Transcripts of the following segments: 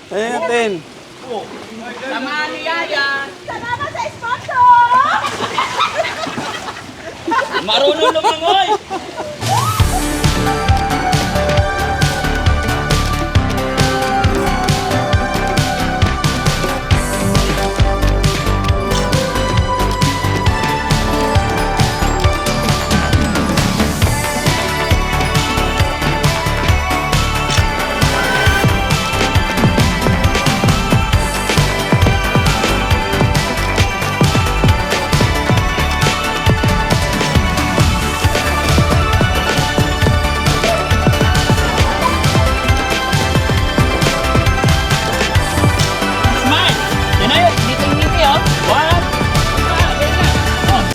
Ayan natin. Samahan ni Yaya. Salamat sa sponsor! Marunong lumangoy.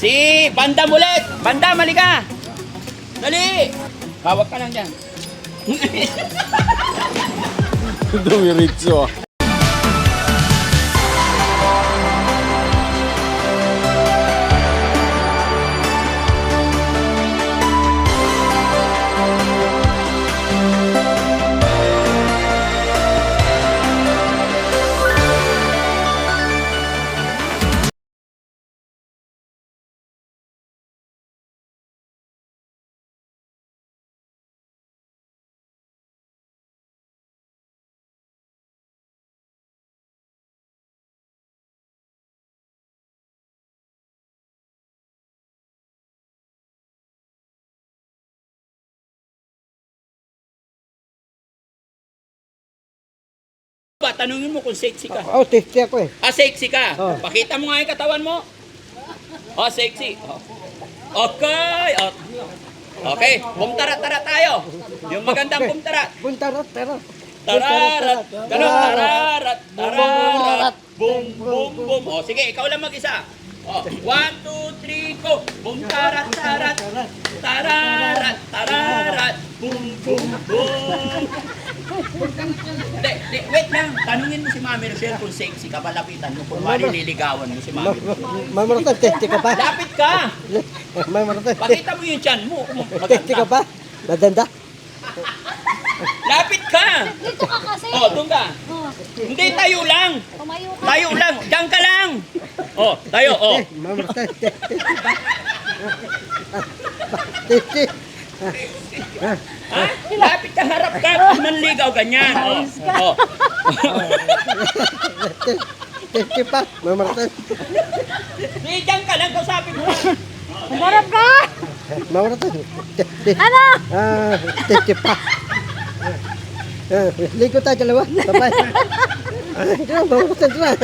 Si Bandam ulit! Bandam, halika! Dali! Hawak ka lang dyan. Dumiritso. Tanungin mo kung sexy ka. Oh, sexy ako eh. Ah, sexy ka? Oh. Pakita mo nga yung katawan mo. Oh, sexy. Oh. Okay. Oh. Okay, bumtara-tara tayo. Yung magandang bumtara. Buntarat, tara. Tararat, ganun, tararat, tararat, boom, boom, boom. O, sige, ikaw lang mag-isa. O, 1, 2, 3, go. Boom, tarat, tarat, tararat, tararat, boom, boom, boom. Hindi, wait lang. Tanungin mo si Mami Rochelle kung sexy ka, palapitan mo kung wali liligawan mo si Mami. Mamaratan, sexy ka pa? Lapit ka! Mamaratan, Pakita mo yung tiyan mo. sexy ka pa? Madanda? Lapit ka! Dito ka kasi. O, doon ka. Oh, Hindi, tayo lang. tumayo ka. Tayo lang. Diyan ka lang. O, tayo. O. Mamaratan, sexy ka pa? Sexy. Ha? Lapit ka, harap ka. Manligaw, ganyan. O. O. Sexy pa? Mamaratan. Hindi, diyan ka lang. Kausapin mo. Harap ka! Mamaratan. Ano? Ah, sexy pa. Ligo tayo dalawa. Sabay. Mamaratan dalawa.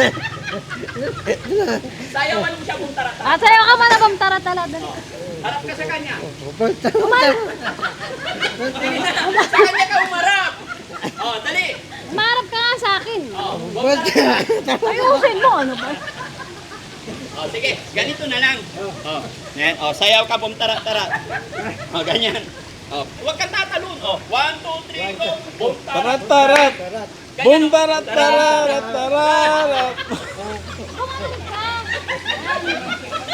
Sayawan mo siya kung tarata. Ah, sa'yo ka man abang tara-tala. Harap ka sa kanya. Mamaratan. Sige na. Sa kanya ka umarap. O, dali. Umarap ka nga sa akin. O, Ayusin mo, ano ba? o, sige. Ganito na lang. O, yan. O, sayaw ka, bumtara-tara. O, ganyan. O, huwag kang tatalon. O, 1, 2, 3, go. Bumtara. Tarat-tarat. Boom, tarat-tarat, tararat.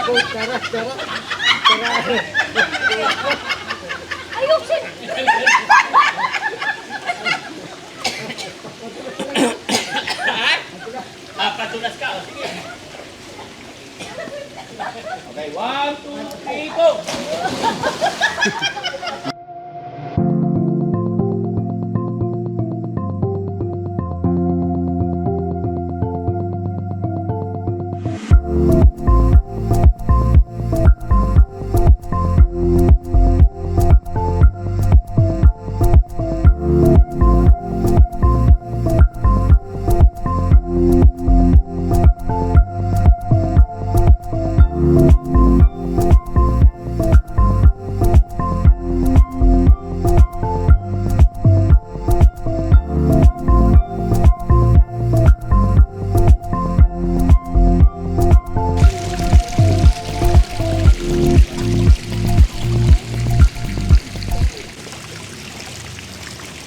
Umarap ka. Ayusin. Ha? Patulas ka. O, sige. Okay, 1, 2, 3, go.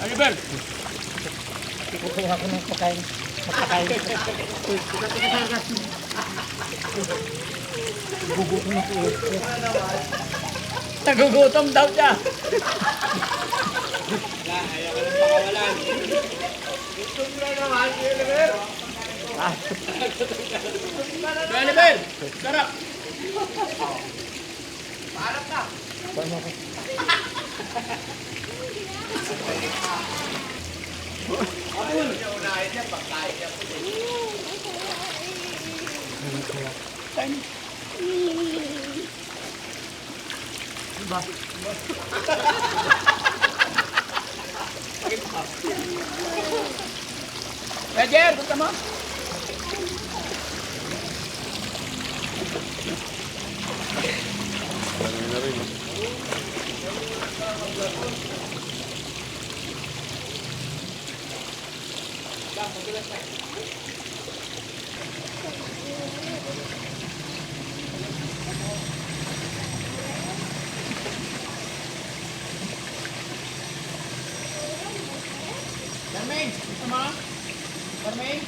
Oliver! Kukuha ko ng pagkain. Nagugutom daw siya. Ayaw ka ng pakawalan. Gusto mo na naman, Oliver, sarap. Paarap ka. Roger, gusto mo? Carmen, gusto mo? Carmen?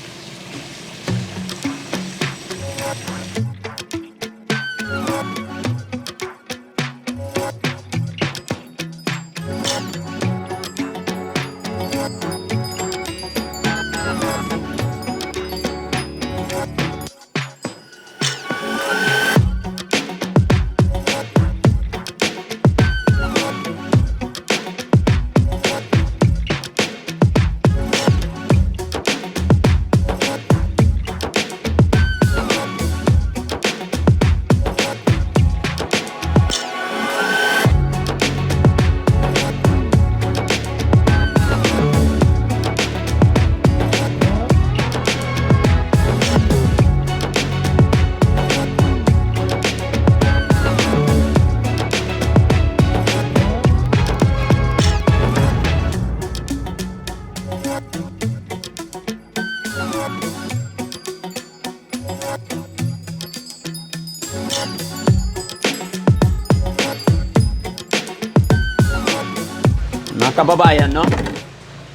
Mga kababayan, no?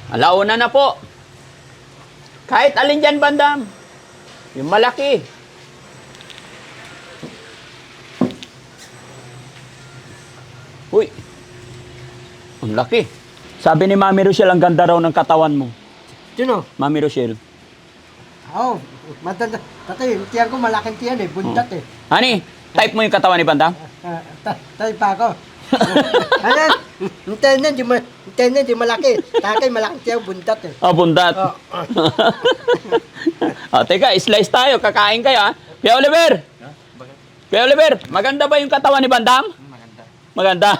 Alauna na po. Kahit alin dyan, bandam. Yung malaki. Uy. Ang laki. Sabi ni Mami Rochelle, ang ganda raw ng katawan mo. Sino? Mami Rochelle. Oo. Matanda. Tatay, tiyan ko malaking tiyan eh. Bundat eh. Hani, type mo yung katawan ni Bandam? Tayo pa ako. Ano? Hintayin na, di malaki. Takay, malaking tiyan, bundat eh. Oh, bundat. Oh. Oh, teka, slice tayo. Kakain kayo, ha? Kuya Oliver! Kuya Oliver, maganda ba yung katawan ni Bandam? Maganda.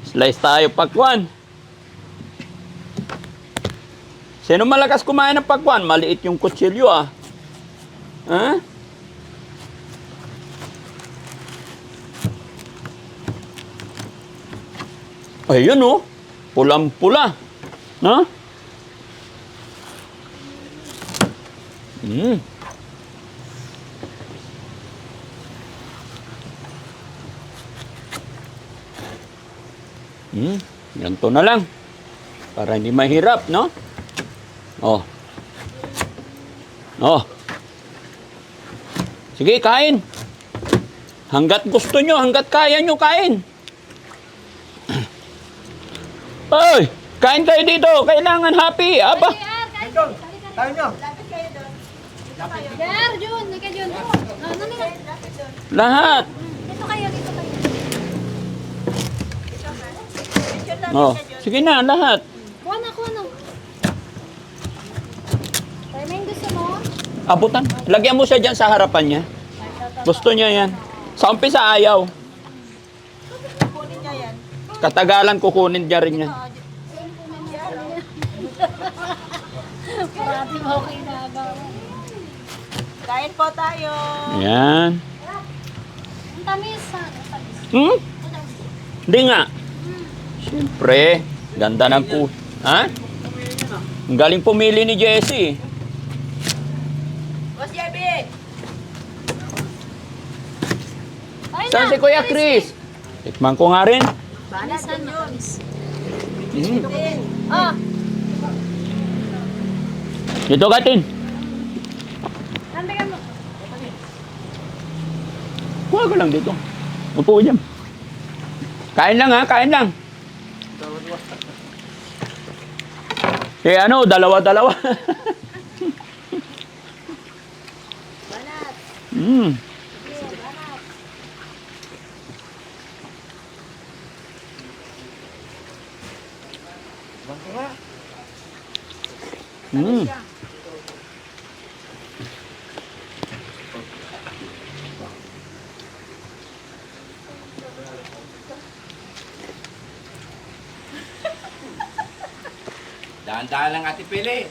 Slice tayo, pakwan. Sino malakas kumain ng pakwan? Maliit yung kutsilyo, ah. Ha? Ayun, oh. Pulang-pula. No? Mm. Ganito na lang. Para hindi mahirap, no? Oh. Oh. Sige, kain. Hanggat gusto nyo, hanggat kaya nyo, kain. Ay, kain kayo dito. Kailangan happy. Aba. Tayo nyo. Jar, Jun, naka Jun. Ano nga? Lahat. Dito kayo, dito kayo. Oh, sige na, lahat. Kuha na. Tayo may gusto mo? Abutan. Lagyan mo siya dyan sa harapan niya. Gusto niya yan. Sa umpisa ayaw. Katagalan kukunin niya rin yan. Parati mo ako inagawa. Kain po tayo. Yan. Ang tamis, ha? Ang tamis. Hmm? Hindi nga. Siyempre. Ganda ng ku... Ha? Ang galing pumili ni Jessie. Boss Yabi. Ayun Saan na, si Kuya tamis Chris? Tikman ko nga rin. Tamis na, matamis. Mm. Ah, Dito katin. nandigan mo. Kuha ka lang dito. Upo dyan. Kain lang ha, kain lang. Eh ano, dalawa-dalawa. Banat. Mm. Sige, banat. Mm. Dahan-dahan lang Ate Pili.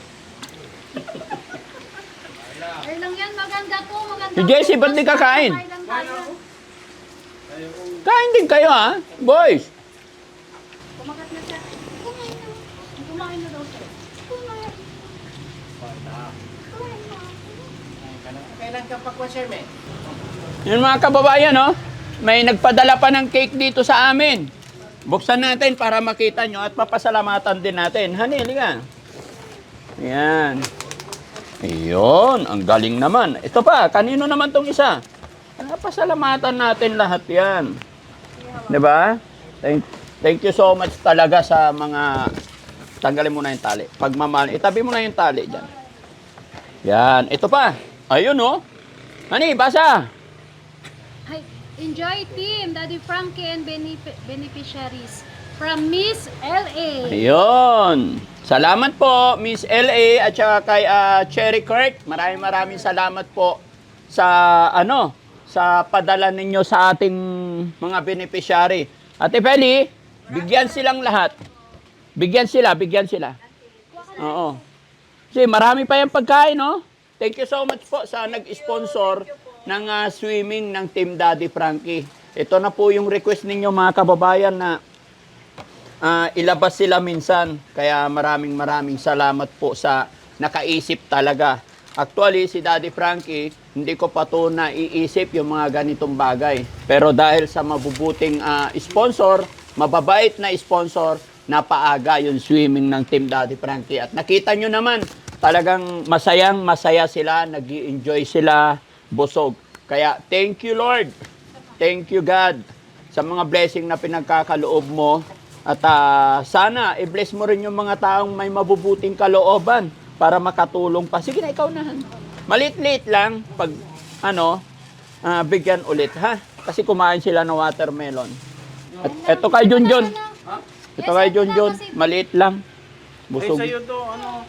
Ay lang yan, maganda to, maganda. Si Jessie, ba't di kakain? Kain lang tayo. Kain din kayo ha, boys. Kumagat na siya. Kumain na. Kumain na daw siya. Kumain. Kumain na. Kailan ka pa kwa, Sir, me? Yun mga kababayan, no? May nagpadala pa ng cake dito sa amin. Buksan natin para makita nyo at papasalamatan din natin. Hani, halika. Ayan. Ayun, ang galing naman. Ito pa, kanino naman tong isa? Pasalamatan natin lahat yan. Diba? Thank you so much talaga sa mga... Tanggalin mo na yung tali. Pagmamahal, itabi mo na yung tali dyan. Yan, ito pa. Ayun, no? Hani, basa. Hi, enjoy team, Daddy Frankie and beneficiaries from Miss L.A. Ayun. Salamat po, Miss L.A. at saka kay Cherry Kurt. Maraming salamat po sa sa padala ninyo sa ating mga beneficiary. Ate Feli, bigyan silang lahat. Bigyan sila. Oo. Kasi marami pa yung pagkain, no? Thank you so much po sa nag-sponsor ng swimming ng Team Daddy Frankie. Ito na po yung request ninyo mga kababayan na ilabas sila minsan. Kaya maraming salamat po sa nakaisip talaga. Actually, si Daddy Frankie, hindi ko pa to naiisip yung mga ganitong bagay. Pero dahil sa mabubuting sponsor, mababait na sponsor, napaaga yung swimming ng Team Daddy Frankie. At nakita nyo naman, talagang masaya sila, nag-i-enjoy sila, busog. Kaya thank you Lord, thank you God sa mga blessing na pinagkakaloob mo. At sana i-bless mo rin yung mga taong may mabubuting kalooban para makatulong pa. Sige na, ikaw na. Malit-lit lang pag bigyan ulit ha. Kasi kumain sila ng watermelon. At eto kay Junjun. Ito kay Junjun, maliit lang. Busog. Sa'yo to, ano?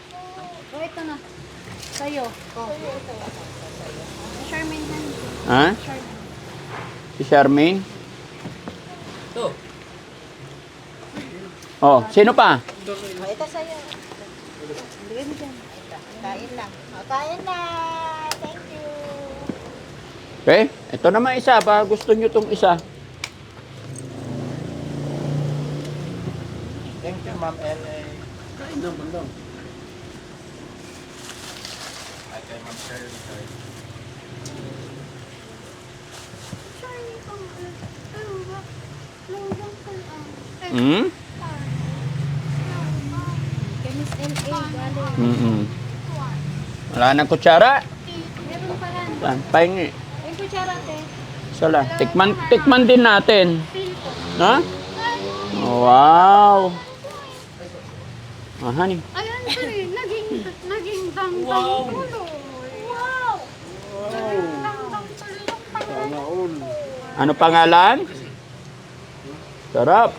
Oh, ito na. Sa'yo. Oh. Charmaine hand. Ha? Charmaine. Si Charmaine? Ito. Oh, sino pa? Ito sa'yo. Bigay mo dyan. Kain lang. Kain na. Thank you. Okay, ito naman isa. Ba gusto nyo tong isa? Thank you, Ma'am L.A. Bandong. Ay, kay Ma'am Shirley. Hmm? Kay Miss L.A. galing. Mm-mm. Wala nang kutsara. Meron pa lang. Pahingi. Ay, kutsara, te. Sala. Tikman din natin. Feel ko. Ha? Wow. Ah, honey. Ayan, sir. Naging dang-dang tuloy. Wow! Dang-dang tuloy. Ano pangalan? Sarap.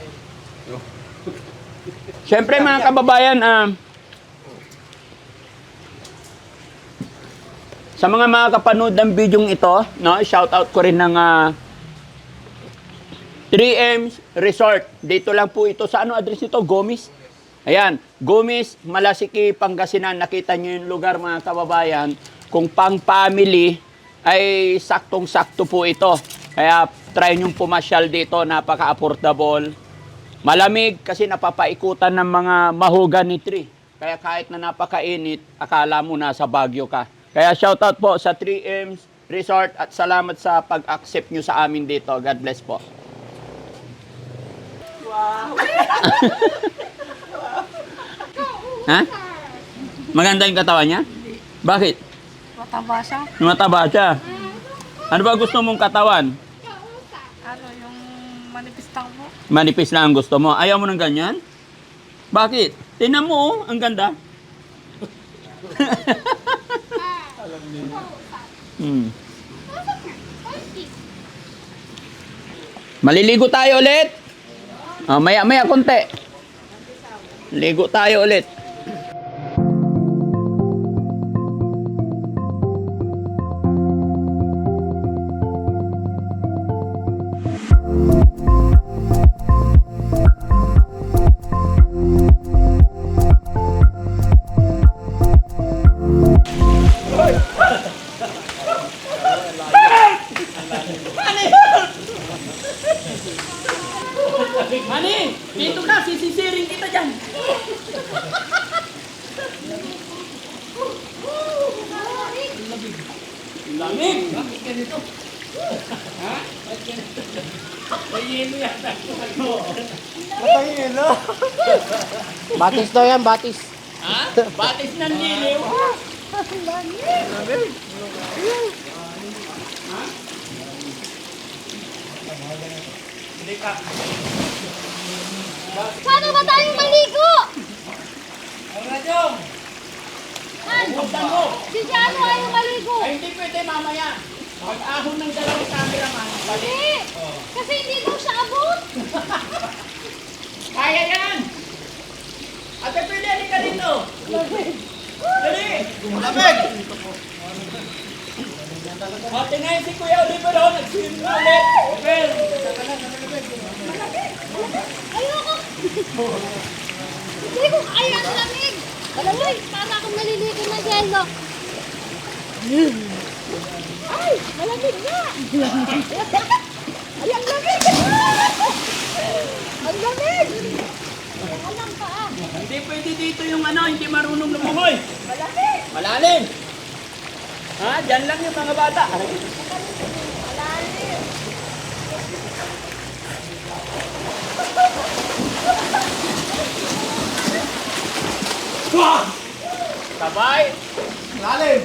Siyempre mga kababayan, sa mga kapanood ng video ito, no, shout out ko rin ng 3M's Resort. Dito lang po ito. Sa ano address ito? Gomis. Ayan, Gomis, Malasiki, Pangasinan. Nakita nyo yung lugar mga kababayan. Kung pang family, ay saktong-sakto po ito. Kaya try nyo pumasyal dito. Napaka-affordable. Malamig kasi napapaikutan ng mga mahogany tree. Kaya kahit na napakainit, akala mo nasa Baguio ka. Kaya shoutout po sa 3M's Resort at salamat sa pag-accept nyo sa amin dito. God bless po. Ha? Maganda yung katawan niya? Bakit? Mataba siya. Mataba siya. Ano ba gusto mong katawan? Ano, yung manipis lang po. Manipis lang ang gusto mo. Ayaw mo ng ganyan? Bakit? Tingnan mo, oh, ang ganda. Maliligo tayo ulit. Maya-maya konti. Ligo tayo ulit. Mani, dito ka, sisisiring kita dyan. Lamig. Lamig ka dito. Ha? May yelo yata. Batis daw yan, batis. Ha? Batis ng liliw. Hindi ka. Paano ba tayo maligo? Ang radyong. Buksan mo. Si Jano ayaw maligo. Ay, hindi pwede mamaya. Pag-ahon ng dalawang cameraman. Balik. Hindi. Kasi hindi daw siya abot. Kaya yan. Ate, pwede halika dito. Dali. Lamig. O, tingnan si Kuya Oliver o. Nag-swim na ulit. Well. Ayoko. Hindi ko kaya ang lamig. Malamig. Para akong naliligo na yelo. Ay, malamig na. Ay, ang lamig. Ang lamig. Alam pa ah. Hindi pwede dito yung ano, hindi marunong lumuhoy. Malamig. Malalim. Ha? Diyan lang yung mga bata. Malalim. Sabay. Lalim.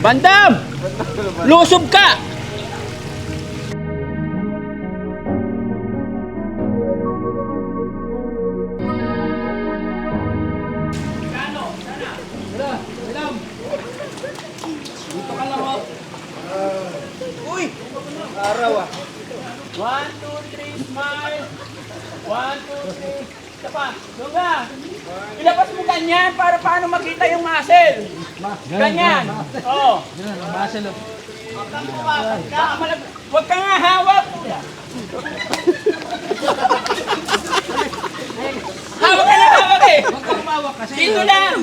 Bandam! Lusob ka! Dito ka lang, ho. Uy! Araw ah. 1, 2, 3, smile. 1, 2, 3. Isa pa. Lunga. Ilabas mo ganyan para paano makita yung muscle. Ganyan. Oo. Muscle. Huwag ka nga hawak. Hawak ka na hawak eh. Huwag kang mawak kasi. Dito lang.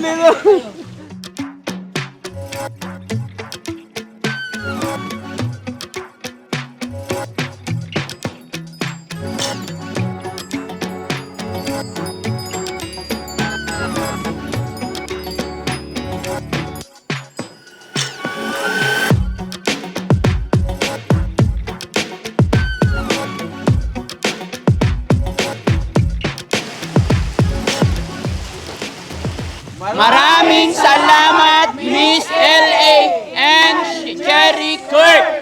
Maraming salamat, Miss L.A. and Cherry Court.